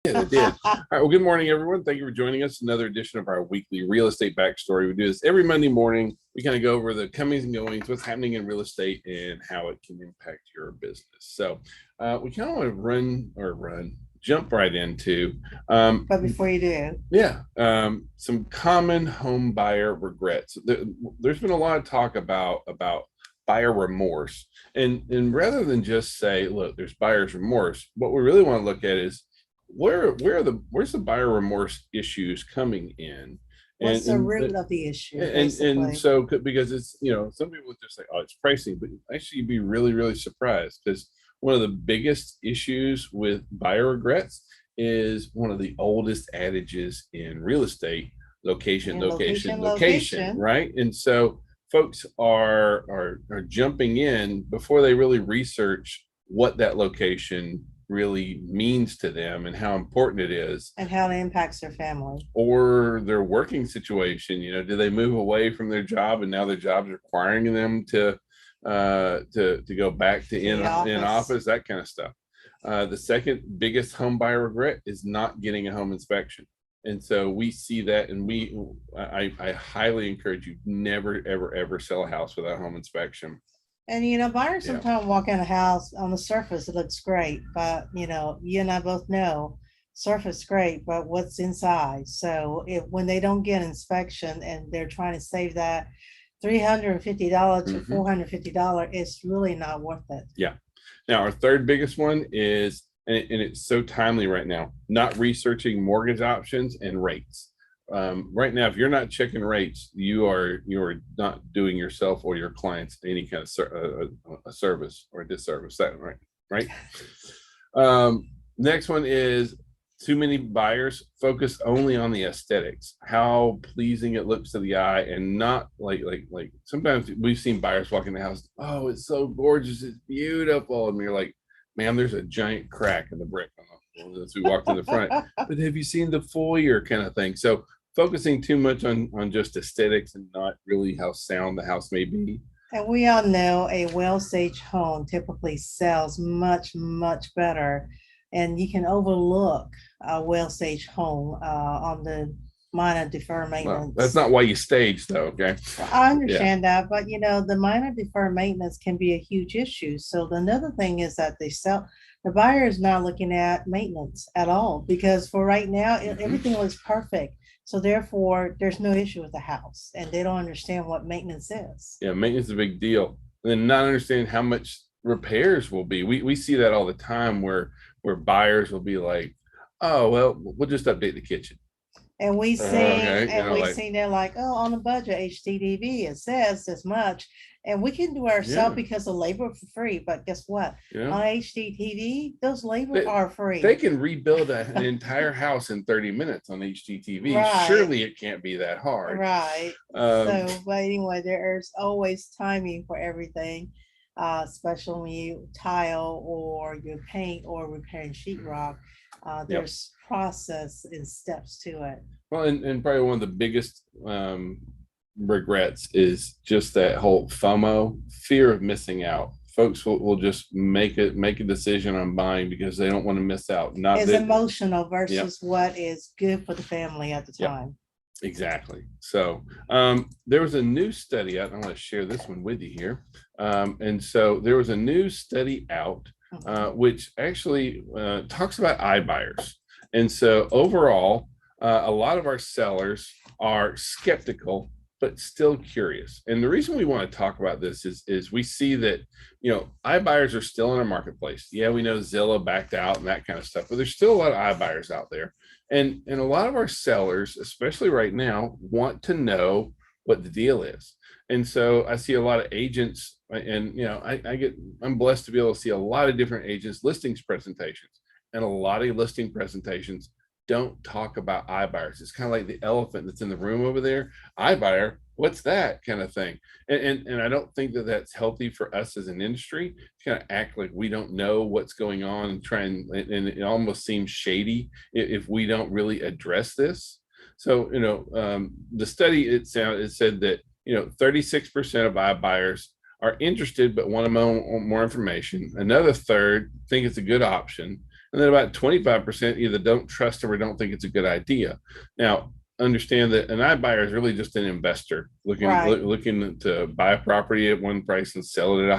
It did. All right. Well, good morning, everyone. Thank you for joining us. Another edition of our weekly real estate backstory. We do this every Monday morning. We kind of go over the comings and goings, what's happening in real estate, and how it can impact your business. So we kind of want to jump right into. But before you do, Some common home buyer regrets. There's been a lot of talk about buyer remorse, and rather than just say, look, there's buyer's remorse, what we really want to look at is where's the buyer remorse issues coming in, what's the root of the issue, and basically? so because it's some people just say, oh, it's pricing, but actually you'd be really surprised, because one of the biggest issues with buyer regrets is one of the oldest adages in real estate: location, And location, right? And so folks are jumping in before they really research what that location really means to them and how important it is, and how it impacts their family. or their working situation. Do they move away from their job and now their job's requiring them to go back to in office, that kind of stuff. The second biggest home buyer regret is not getting a home inspection. And so we see that, and I highly encourage you, never ever sell a house without a home inspection. And buyers sometimes walk in a house, on the surface it looks great, but you and I both know surface great, but what's inside. So when they don't get inspection and they're trying to save that $350 to $450, it's really not worth it. Yeah. Now, our third biggest one is, and it's so timely right now, not researching mortgage options and rates. Right now, if you're not checking rates, you are not doing yourself or your clients any kind of a service or a disservice. That right. Next one is, too many buyers focus only on the aesthetics, how pleasing it looks to the eye, and not like sometimes we've seen buyers walk in the house. Oh, it's so gorgeous, it's beautiful, and you're like, ma'am, there's a giant crack in the brick as we walked in the front. But have you seen the foyer, kind of thing? So focusing too much on just aesthetics and not really how sound the house may be. And we all know a well-staged home typically sells much better, and you can overlook a well-staged home on the minor deferred maintenance. Well, that's not why you stage, though. Okay. Well, I understand that, but the minor deferred maintenance can be a huge issue. So another thing is that the buyer is not looking at maintenance at all, because for right now, everything looks perfect. So therefore, there's no issue with the house, and they don't understand what maintenance is. Yeah, maintenance is a big deal. And then not understanding how much repairs will be. We see that all the time, where buyers will be like, oh, well, we'll just update the kitchen. And we seen they're like, oh, on the budget HDTV, it says this much, and we can do ourselves because of labor for free. But guess what? On HDTV, those labor are free. They can rebuild an entire house in 30 minutes on HDTV. Right. Surely it can't be that hard. Right. But anyway, there's always timing for everything, especially when you tile or you paint or repairing sheetrock. There's process and steps to it. Well, and probably one of the biggest regrets is just that whole FOMO, fear of missing out. Folks will just make a decision on buying because they don't want to miss out. It's emotional versus what is good for the family at the time. Exactly. So there was a new study out. I want to share this one with you here. And so there was a new study out which actually talks about iBuyers. And so overall, a lot of our sellers are skeptical, but still curious. And the reason we want to talk about this is we see that, iBuyers are still in our marketplace. Yeah, we know Zillow backed out and that kind of stuff, but there's still a lot of iBuyers out there. And a lot of our sellers, especially right now, want to know what the deal is. And so I see a lot of agents, and I'm blessed to be able to see a lot of different agents' listings presentations, and a lot of listing presentations don't talk about iBuyers. It's kind of like the elephant that's in the room over there. iBuyer, what's that, kind of thing? And I don't think that that's healthy for us as an industry to kind of act like we don't know what's going on and and it almost seems shady if we don't really address this. So the study it said that 36% of iBuyers are interested but want to know more information. Another third think it's a good option. And then about 25% either don't trust them or don't think it's a good idea. Now, understand that an iBuyer is really just an investor looking to buy a property at one price and sell it at a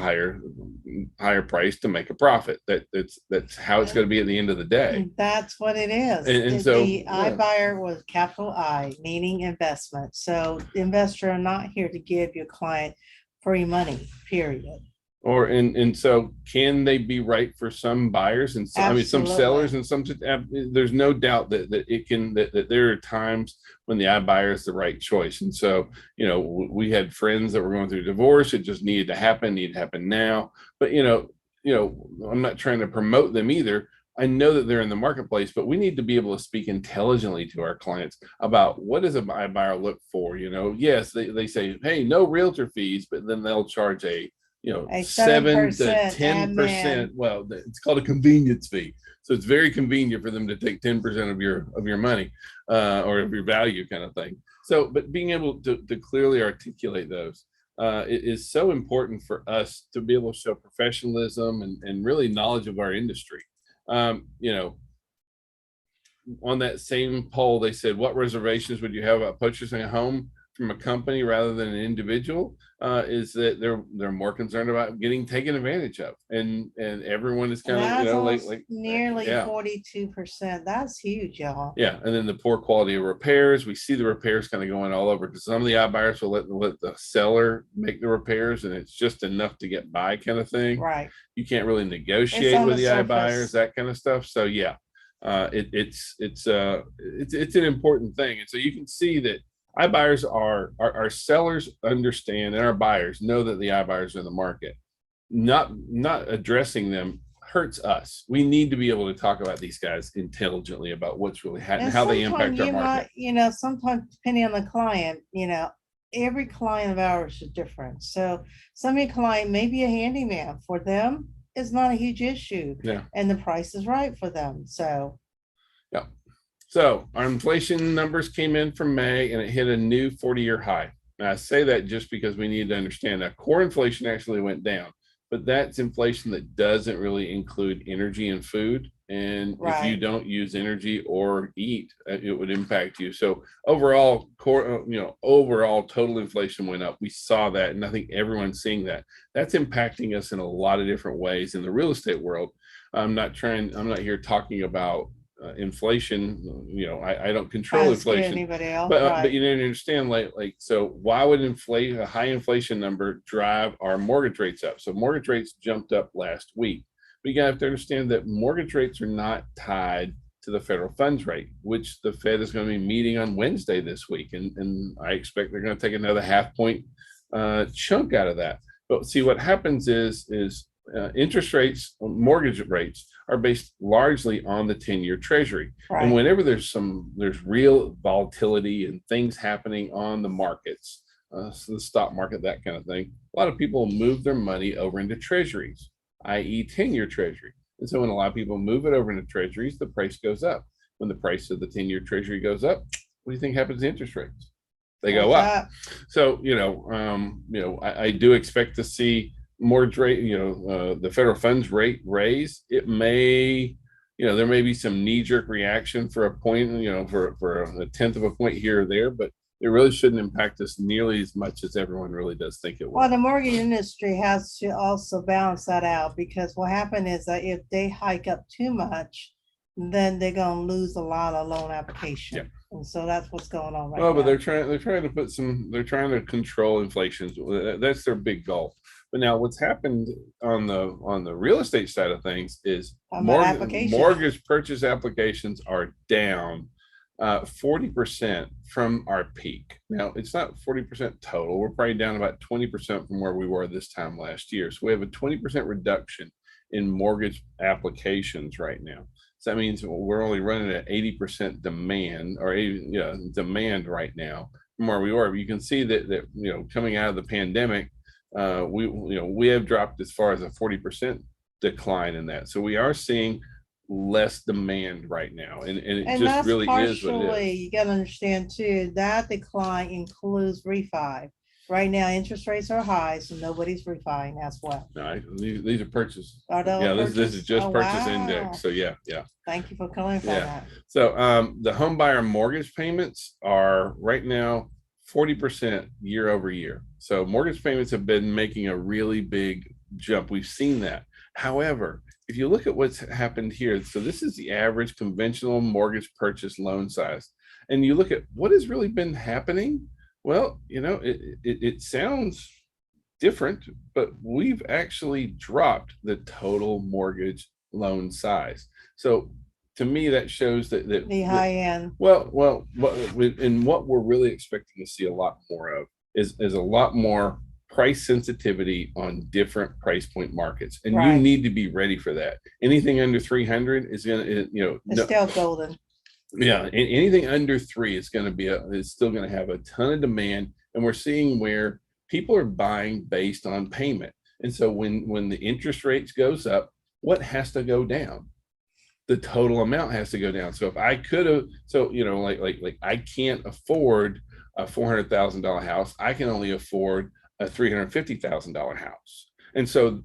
higher price to make a profit. That's how it's going to be at the end of the day. That's what it is. And so the iBuyer was capital I, meaning investment. So the investor are not here to give your client free money, period. And so can they be right for some buyers and some, I mean, some sellers and some, there's no doubt that that there are times when the iBuyer is the right choice. And so, we had friends that were going through divorce. It just needed to happen now. But, I'm not trying to promote them either. I know that they're in the marketplace, but we need to be able to speak intelligently to our clients about what does a iBuyer look for. Yes, they say, hey, no realtor fees, but then they'll charge a 7 to 10%. Well, it's called a convenience fee. So it's very convenient for them to take 10% of your money or of your value kind of thing. So, but being able to clearly articulate those it is so important for us to be able to show professionalism and really knowledge of our industry. On that same poll, they said, what reservations would you have about purchasing a home from a company rather than an individual? Is that they're more concerned about getting taken advantage of, and everyone is kind of like nearly 42%. That's huge, y'all. Yeah, and then the poor quality of repairs. We see the repairs kind of going all over because some of the iBuyers will let the seller make the repairs, and it's just enough to get by, kind of thing. Right. You can't really negotiate with the iBuyers, that kind of stuff. So yeah, it's an important thing, and so you can see that iBuyers our sellers understand, and our buyers know that the iBuyers are in the market. Not addressing them hurts us. We need to be able to talk about these guys intelligently about what's really happening, how they impact our market. Sometimes depending on the client, every client of ours is different. So some of your client may be a handyman. For them, it's not a huge issue. Yeah. And the price is right for them. So yeah. So our inflation numbers came in from May and it hit a new 40-year high. And I say that just because we need to understand that core inflation actually went down, but that's inflation that doesn't really include energy and food. And if you don't use energy or eat, it would impact you. So overall, overall total inflation went up. We saw that, and I think everyone's seeing that. That's impacting us in a lot of different ways in the real estate world. I'm not here talking about inflation. I don't control inflation. Anybody else, but you need to understand, so why would a high inflation number drive our mortgage rates up? So mortgage rates jumped up last week. But you have to understand that mortgage rates are not tied to the federal funds rate, which the Fed is going to be meeting on Wednesday this week, and I expect they're going to take another half point chunk out of that. But see, what happens is interest rates, mortgage rates are based largely on the 10-year treasury. And whenever there's real volatility and things happening on the markets, so the stock market, that kind of thing, a lot of people move their money over into treasuries, i.e. 10-year treasury. And so when a lot of people move it over into treasuries, the price goes up. When the price of the 10-year treasury goes up, what do you think happens to interest rates? They go up. So, I do expect to see mortgage rate, the federal funds rate raise. It may, there may be some knee-jerk reaction for a point, for a tenth of a point here or there, but it really shouldn't impact us nearly as much as everyone really does think it will. Well, the mortgage industry has to also balance that out, because what happened is that if they hike up too much, then they're going to lose a lot of loan application. Yeah. And so that's what's going on right now. Well, but they're trying to control inflation. That's their big goal. But now what's happened on the real estate side of things is mortgage purchase applications are down 40% from our peak. Now it's not 40% total. We're probably down about 20% from where we were this time last year. So we have a 20% reduction in mortgage applications right now. So that means we're only running at 80% demand, or demand right now from where we were. But you can see that coming out of the pandemic, we have dropped as far as a 40% decline in that. So we are seeing less demand right now, and it just really is what it is. You got to understand too, that decline includes refi. Right now, interest rates are high, so nobody's refining as well. No, these are purchase. Are those Yeah, this is purchase? just Oh, purchase wow. index. So yeah. Thank you for clarifying that. So the home buyer mortgage payments are right now 40% year over year. So mortgage payments have been making a really big jump. We've seen that. However, if you look at what's happened here, so this is the average conventional mortgage purchase loan size. And you look at what has really been happening. Well, it sounds different, but we've actually dropped the total mortgage loan size. So to me, that shows that The high end. and what we're really expecting to see a lot more of is a lot more price sensitivity on different price point markets, and you Right. need to be ready for that. Anything under 300 is gonna, It's still golden. yeah, anything under 3 is going to be is still going to have a ton of demand, and we're seeing where people are buying based on payment. And so when the interest rates goes up, what has to go down? The total amount has to go down. So if I could have, so like I can't afford a $400,000 house, I can only afford a $350,000 house. And so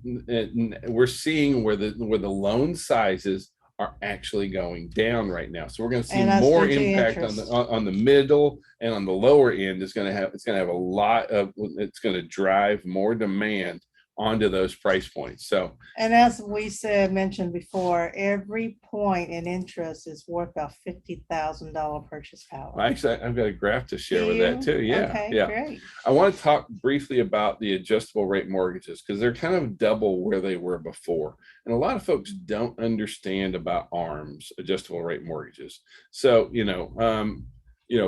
we're seeing where the loan sizes are actually going down right now. So we're going to see more impact on the middle, and on the lower end is going to have a lot of, it's going to drive more demand onto those price points. So, and as we mentioned before, every point in interest is worth a $50,000 purchase power. Actually, I've got a graph to share with that too. Yeah. Okay, yeah. Great. I want to talk briefly about the adjustable rate mortgages, because they're kind of double where they were before. And a lot of folks don't understand about ARMs, adjustable rate mortgages. So,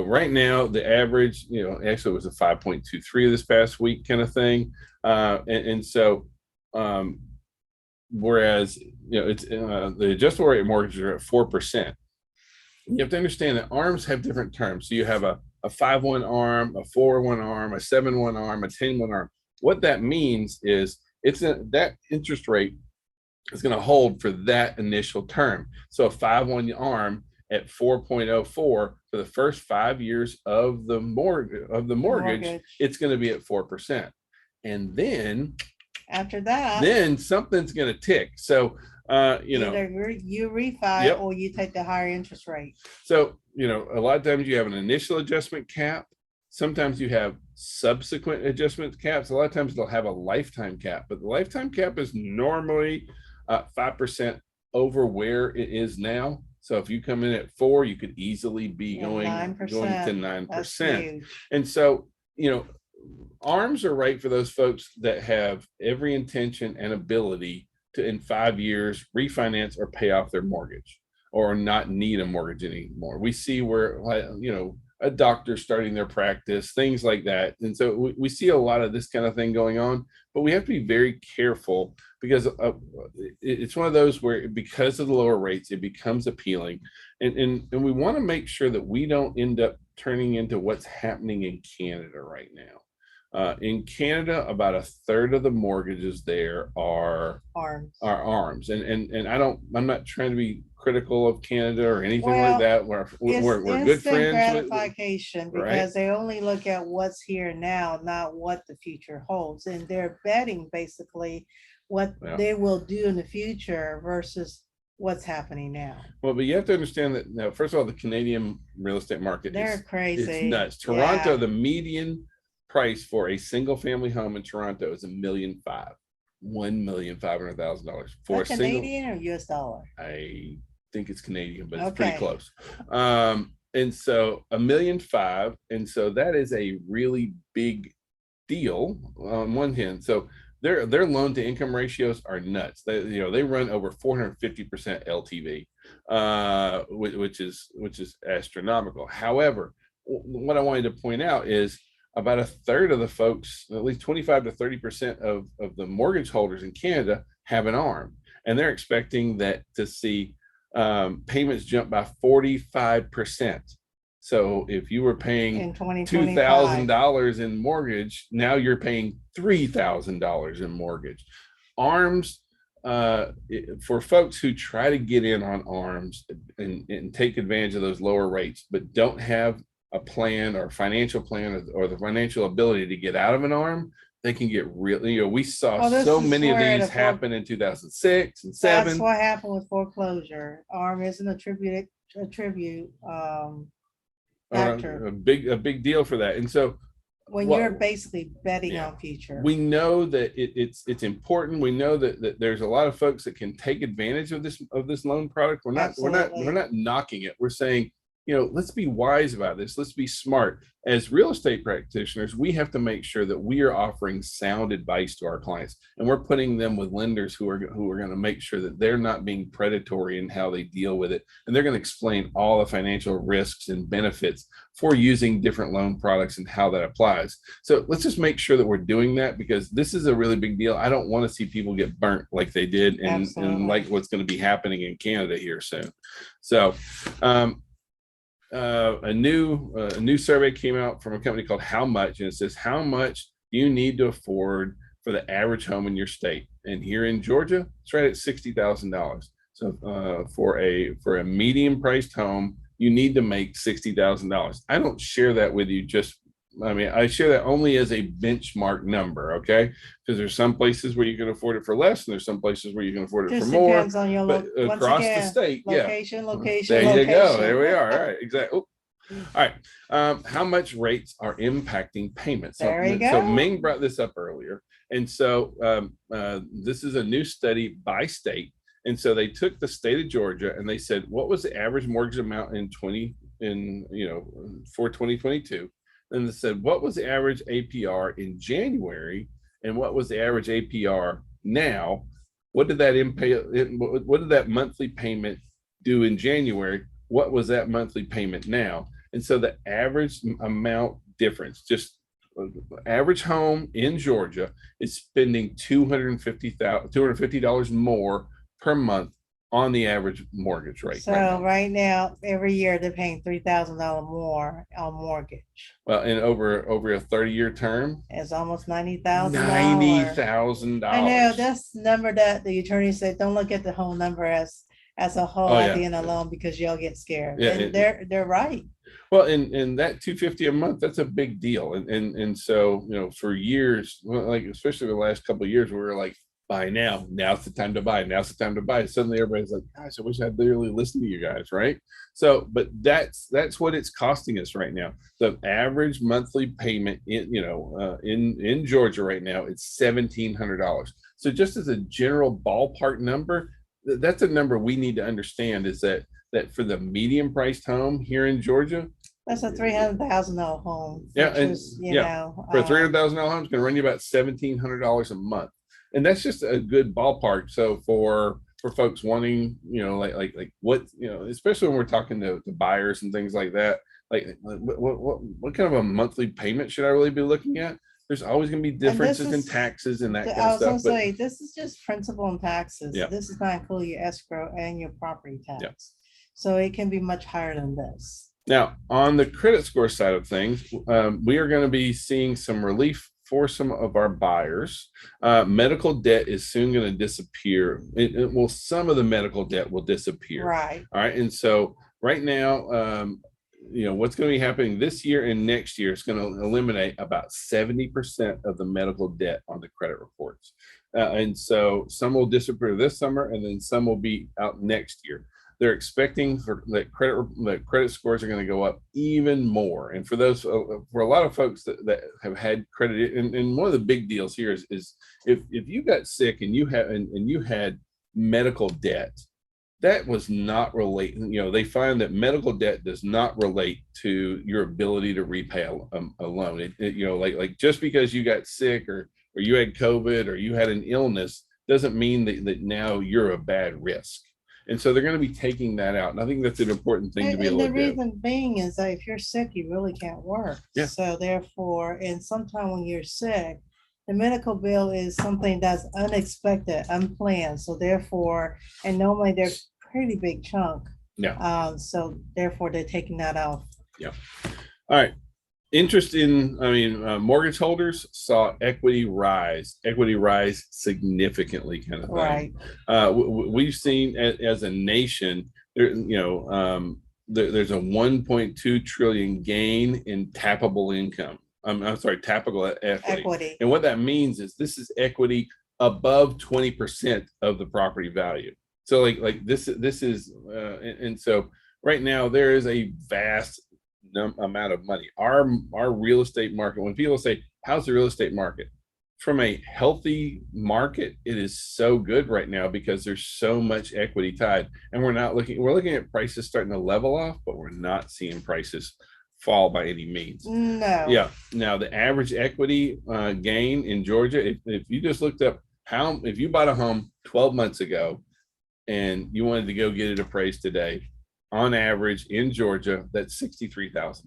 right now the average, actually was a 5.23 this past week kind of thing. So whereas, it's the adjustable rate mortgages are at 4%. You have to understand that ARMs have different terms. So you have a 5-1 ARM, a 4-1 ARM, a 7-1 ARM, a 10-1 ARM. What that means is that interest rate is going to hold for that initial term. So a 5-1 ARM at 4.04 for the first 5 years of the mortgage, it's going to be at 4%. And then after that, then something's going to tick. So either you refi or you take the higher interest rate. So a lot of times you have an initial adjustment cap. Sometimes you have subsequent adjustment caps. A lot of times they'll have a lifetime cap, but the lifetime cap is normally 5% over where it is now. So if you come in at 4, you could easily be going to 9%. And so ARMs are right for those folks that have every intention and ability to, in 5 years, refinance or pay off their mortgage, or not need a mortgage anymore. We see where, a doctor starting their practice, things like that. And so we see a lot of this kind of thing going on, but we have to be very careful, because it's one of those where, because of the lower rates, it becomes appealing. And we want to make sure that we don't end up turning into what's happening in Canada right now. In Canada, about a third of the mortgages there are ARMs. And I'm not trying to be critical of Canada or anything like that. We're good friends. Gratification, because they only look at what's here now, not what the future holds. And they're betting basically what they will do in the future versus what's happening now. Well, but you have to understand that now, first of all, the Canadian real estate market is crazy. It's nuts. Toronto, the median price for a single family home in Toronto is $1,500,000, $1,500,000 for a Canadian or US dollar. I think it's Canadian, but it's pretty close. And so $1,500,000, and so that is a really big deal on one hand. So their loan to income ratios are nuts. They run over 450% LTV, which is astronomical. However, what I wanted to point out is about a third of the folks, at least 25 to 30% of the mortgage holders in Canada have an ARM, and they're expecting that to see payments jump by 45%. So if you were paying $2,000 in mortgage, now you're paying $3,000 in mortgage. ARMs, for folks who try to get in on ARMs and take advantage of those lower rates, but don't have a plan or financial plan or the financial ability to get out of an ARM, they can get really, we saw so many of these happen in 2006 and 2007. That's what happened with foreclosure. ARM isn't a tribute factor. A big deal for that. And so when you're basically betting on future, we know that it's important. We know that there's a lot of folks that can take advantage of this loan product. We're not knocking it. We're saying, let's be wise about this. Let's be smart. As real estate practitioners, we have to make sure that we are offering sound advice to our clients, and we're putting them with lenders who are going to make sure that they're not being predatory in how they deal with it, and they're going to explain all the financial risks and benefits for using different loan products and how that applies. So let's just make sure that we're doing that, because this is a really big deal. I don't want to see people get burnt like they did and like what's going to be happening in Canada here soon. So a new survey came out from a company called How Much, and it says, how much do you need to afford for the average home in your state? And here in Georgia, it's right at $60,000. So for a medium priced home, you need to make $60,000. I don't share that with you I share that only as a benchmark number, okay? Because there's some places where you can afford it for less, and there's some places where you can afford it for more. Depends on your across the state, location. There you go. There we are. All right, exactly. All right. How much rates are impacting payments? There you go. So Ming brought this up earlier, and so this is a new study by state, and so they took the state of Georgia and they said, what was the average mortgage amount for 2022? And they said, what was the average APR in January, and what was the average APR now? What did that monthly payment do in January? What was that monthly payment now? And so the average amount difference, just average home in Georgia, is spending $250 more per month on the average mortgage rate. So right now, every year they're paying $3,000 more on mortgage. Well, and over a 30-year term, it's almost $90,000. $90,000. I know, that's the number that the attorney said. Don't look at the whole number as a whole at the end of the loan, because you'll get scared. Yeah, and they're right. Well, and that $250 a month, that's a big deal. And so, for years, like especially the last couple of years, we were like, buy now. Now's the time to buy. Now's the time to buy. Suddenly everybody's like, gosh, I wish I'd literally listened to you guys, right? So, but that's what it's costing us right now. The average monthly payment in Georgia right now, it's $1,700. So just as a general ballpark number, that's a number we need to understand, is that for the medium priced home here in Georgia, that's a $300,000 home. Yeah, and for a $300,000 home, it's going to run you about $1,700 a month. And that's just a good ballpark. So for folks wanting, like what, especially when we're talking to buyers and things like that, like what kind of a monthly payment should I really be looking at? There's always going to be differences in taxes and that kind of stuff. I was going to say, this is just principal and taxes. Yeah. This is not including your escrow and your property tax. Yeah. So it can be much higher than this. Now, on the credit score side of things, we are going to be seeing some relief for some of our buyers. Medical debt is soon going to disappear. Some of the medical debt will disappear. Right. All right. And so right now, what's going to be happening this year and next year is going to eliminate about 70% of the medical debt on the credit reports. And so some will disappear this summer, and then some will be out next year. They're expecting that credit scores are going to go up even more. And for a lot of folks that have had credit, and one of the big deals here is if you got sick and you had medical debt, that was not related. They find that medical debt does not relate to your ability to repay a loan. Like just because you got sick or you had COVID or you had an illness doesn't mean that now you're a bad risk. And so they're going to be taking that out. And I think that's an important thing to be able to do. And the reason being is that if you're sick, you really can't work. Yeah. So therefore, and sometimes when you're sick, the medical bill is something that's unexpected, unplanned. So therefore, and normally they're pretty big chunk. Yeah. So therefore, they're taking that off. Yeah. All right. Mortgage holders saw equity rise significantly, kind of thing. Right. We've seen as a nation, there's a 1.2 trillion gain in tappable income. I'm sorry, tappable equity. And what that means is this is equity above 20% of the property value. So like this is and so right now there is a vast amount of money. Our real estate market, when people say, how's the real estate market? From a healthy market, it is so good right now because there's so much equity tied, and we're looking at prices starting to level off, but we're not seeing prices fall by any means. No. Yeah. Now the average equity gain in Georgia, if you just looked up if you bought a home 12 months ago and you wanted to go get it appraised today, on average in Georgia, that's $63,000.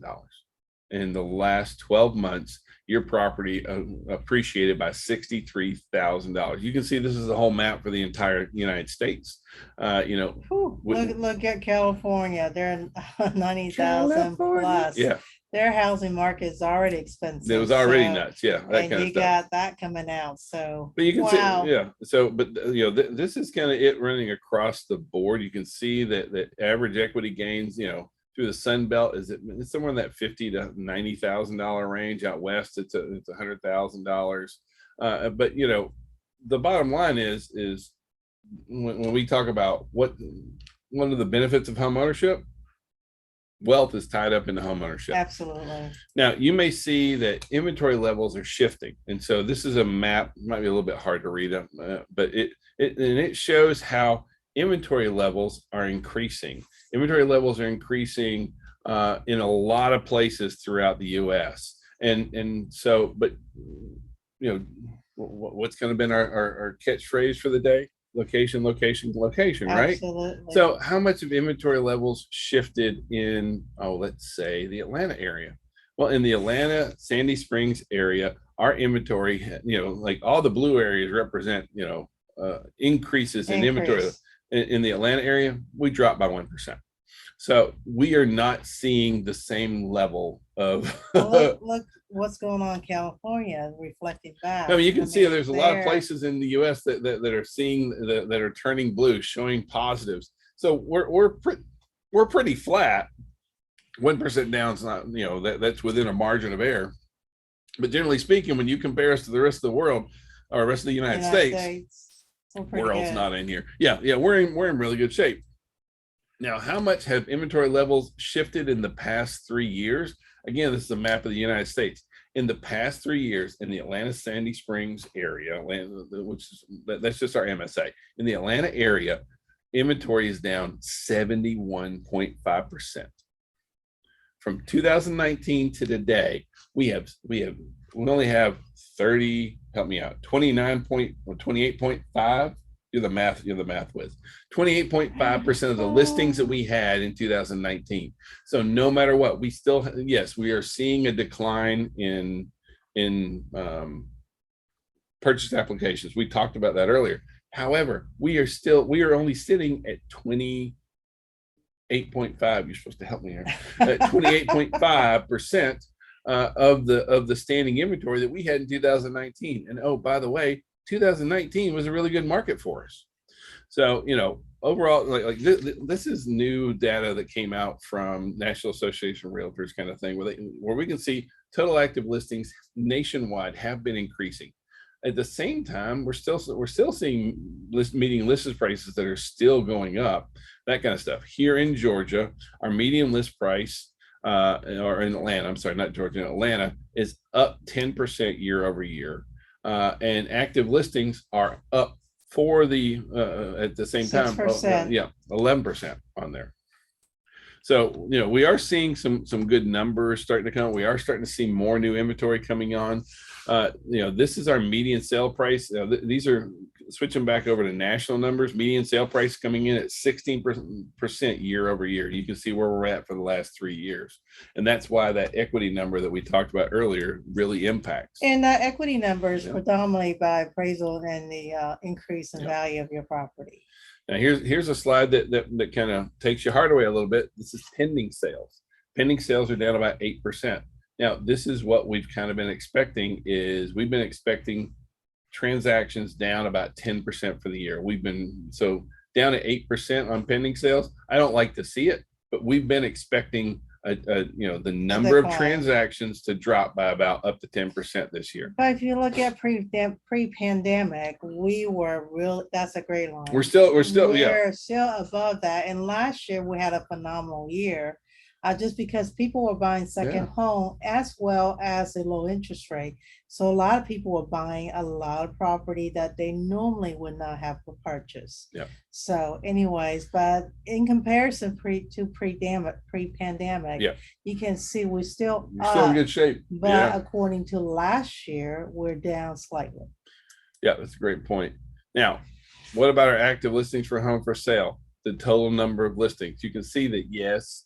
In the last 12 months, your property appreciated by $63,000. You can see this is a whole map for the entire United States. Look at California. They're 90,000 plus. Yeah. Their housing market is already expensive. It was already nuts. Yeah. That and you got that coming out. So, but you can see, yeah. So, but this is kind of it running across the board. You can see that average equity gains, through the Sun Belt it's somewhere in that $50,000 to $90,000 range. Out west, it's $100,000. But the bottom line is when we talk about one of the benefits of home ownership, wealth is tied up in the home ownership. Absolutely. Now you may see that inventory levels are shifting, and so this is a map. It might be a little bit hard to read, but it shows how inventory levels are increasing. Inventory levels are increasing in a lot of places throughout the U.S. And so, but what's kind of been our catchphrase for the day? Location, location, location, right? Absolutely. So how much of inventory levels shifted in, let's say the Atlanta area? Well, in the Atlanta, Sandy Springs area, our inventory, like all the blue areas represent, increases in inventory. In the Atlanta area, we dropped by 1%. So we are not seeing the same level of look what's going on in California, reflecting back. I mean, you can see there's a lot of places in the US that are seeing that are turning blue, showing positives. So we're pretty flat. 1% down is not, that's within a margin of error. But generally speaking, when you compare us to the rest of the world or the rest of the United States, world's not in here. Yeah, we're in really good shape. Now, how much have inventory levels shifted in the past 3 years? Again, this is a map of the United States. In the past 3 years, in the Atlanta Sandy Springs area, that's just our MSA. In the Atlanta area, inventory is down 71.5%. From 2019 to today, we only have 28.5. You're the math whiz. 28.5% of the listings that we had in 2019. So no matter what, we still, yes, we are seeing a decline in purchase applications. We talked about that earlier. However, we are only sitting at 28.5. You're supposed to help me here. At 28.5% of the standing inventory that we had in 2019. And oh, by the way, 2019 was a really good market for us. So, overall, this is new data that came out from National Association of Realtors kind of thing, where we can see total active listings nationwide have been increasing. At the same time, we're still seeing median list prices that are still going up, that kind of stuff. Here in Georgia, our median list price, or in Atlanta, I'm sorry, not Georgia, in Atlanta, is up 10% year over year. And active listings are up for the at the same time, 11% on there. So we are seeing some good numbers starting to come. We are starting to see more new inventory coming on. This is our median sale price. These are switching back over to national numbers. Median sale price coming in at 16% year over year. You can see where we're at for the last 3 years, and that's why that equity number that we talked about earlier really impacts. And that equity number is predominantly by appraisal and the increase in value of your property. Now here's a slide that kind of takes your heart away a little bit. This is pending sales. Pending sales are down about 8%. Now this is what we've kind of been expecting. We've been expecting transactions down about 10% for the year. We've been down at 8% on pending sales. I don't like to see it, but we've been expecting the number of decline. transactions to drop by about up to 10% this year. But if you look at pre-pandemic, we were real, that's a great line. We're still above that. And last year we had a phenomenal year. Just because people were buying second home as well as a low interest rate. So a lot of people were buying a lot of property that they normally would not have to purchase. Yeah. So anyways, but in comparison pre-pandemic, you can see we're still in good shape. But according to last year, we're down slightly. Yeah, that's a great point. Now, what about our active listings for home for sale? The total number of listings. You can see that, yes,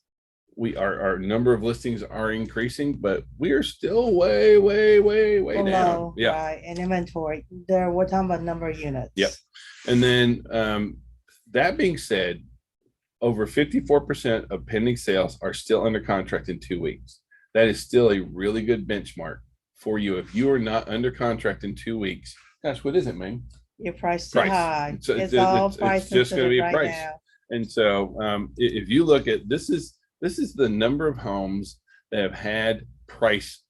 our number of listings are increasing, but we are still way below, down. Yeah. Right. And inventory. We're talking about number of units. Yep. And then that being said, over 54% of pending sales are still under contract in 2 weeks. That is still a really good benchmark for you. If you are not under contract in 2 weeks, gosh, what is it, man? Your price too high. So it's just going to be a price. Now. And so if you look at this is the number of homes that have had price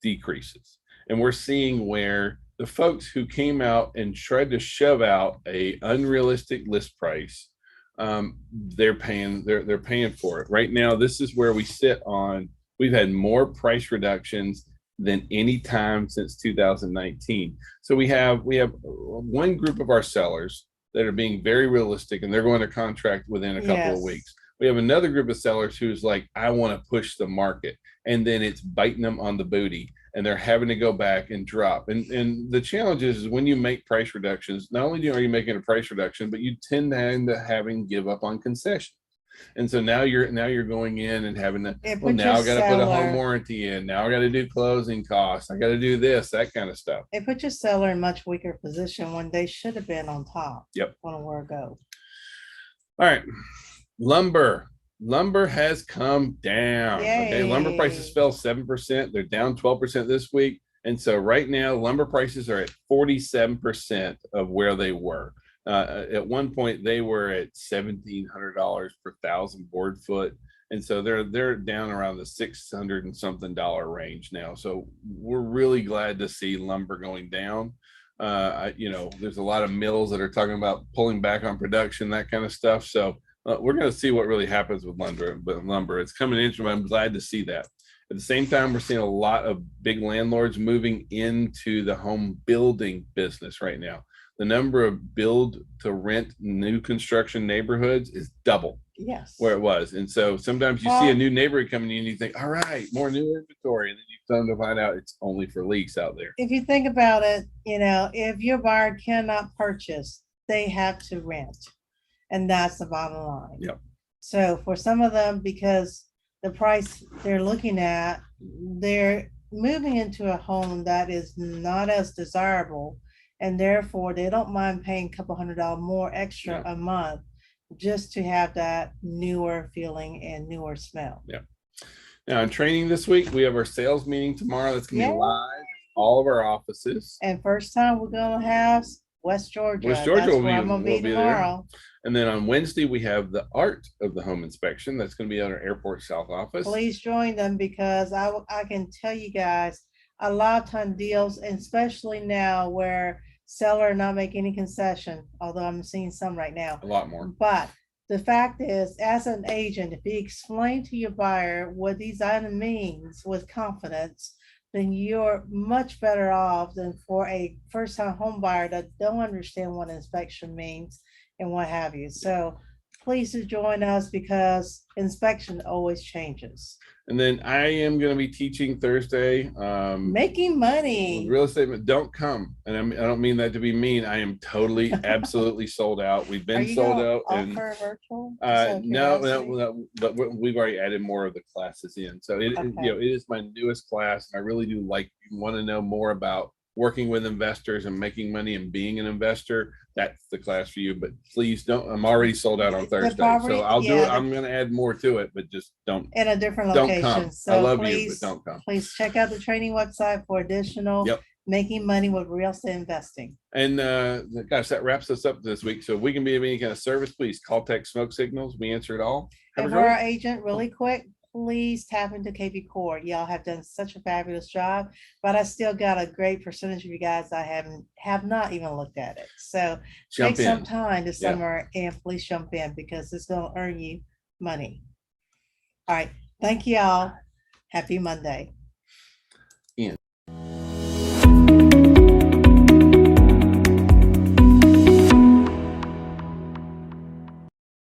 decreases. And we're seeing where the folks who came out and tried to shove out a unrealistic list price, they're paying for it. Right now, this is where we sit on, we've had more price reductions than any time since 2019. So we have one group of our sellers that are being very realistic, and they're going to contract within a couple of weeks. We have another group of sellers who's like, I want to push the market, and then it's biting them on the booty, and they're having to go back and drop. And the challenge is when you make price reductions, not only are you making a price reduction, but you tend to end up having to give up on concessions. And so now you're going in and having to, now I got to put a home warranty in. Now I got to do closing costs. I got to do this, that kind of stuff. It put your seller in much weaker position when they should have been on top. Yep. On a word go. All right. Lumber has come down. Yay. Okay, lumber prices fell 7%. They're down 12% this week. And so right now, lumber prices are at 47% of where they were. At one point, they were at $1,700 per thousand board foot. And so they're down around the $600 and something range now. So we're really glad to see lumber going down. There's a lot of mills that are talking about pulling back on production, that kind of stuff. So we're going to see what really happens with lumber. It's coming in. I'm glad to see that. At the same time, we're seeing a lot of big landlords moving into the home building business right now. The number of build to rent new construction neighborhoods is double where it was. And so sometimes you see a new neighborhood coming in and you think, all right, more new inventory. And then you come to find out it's only for lease out there. If you think about it, if your buyer cannot purchase, they have to rent. And that's the bottom line. Yep. So for some of them, because the price they're looking at, they're moving into a home that is not as desirable. And therefore, they don't mind paying a couple $100 more extra a month just to have that newer feeling and newer smell. Yeah. Now, in training this week, we have our sales meeting tomorrow. That's going to be live, all of our offices. And first time we're going to have West Georgia. West Georgia That's will where I'm gonna be tomorrow. There. And then on Wednesday, we have the art of the home inspection. That's going to be at our Airport South office. Please join them because I can tell you guys a lot of time deals, and especially now where seller not make any concession, although I'm seeing some right now. A lot more. But the fact is, as an agent, if you explain to your buyer what these items means with confidence, then you're much better off than for a first-time home buyer that don't understand what inspection means and what have you. So please do join us because inspection always changes. And then I am going to be teaching Thursday. Making money. Real estate, but don't come. And I don't mean that to be mean. I am totally, absolutely sold out. We've been sold out. And virtual? No, but we've already added more of the classes in. So it is my newest class. And I really do want to know more about working with investors and making money and being an investor. That's the class for you, but please don't. I'm already sold out on Thursday, so I'll do it. I'm going to add more to it, but just don't. In a different location. Don't come. So I love you, but don't come. Please check out the training website for additional making money with real estate investing. And gosh, that wraps us up this week. So if we can be of any kind of service, please call, text, smoke signals. We answer it all. Have And a for our great- agent, really quick, please tap into KB Core. Y'all have done such a fabulous job, but I still got a great percentage of you guys I have not even looked at it. So take Jump some in. time this summer and please jump in because it's gonna earn you money. All right, thank you all. Happy Monday.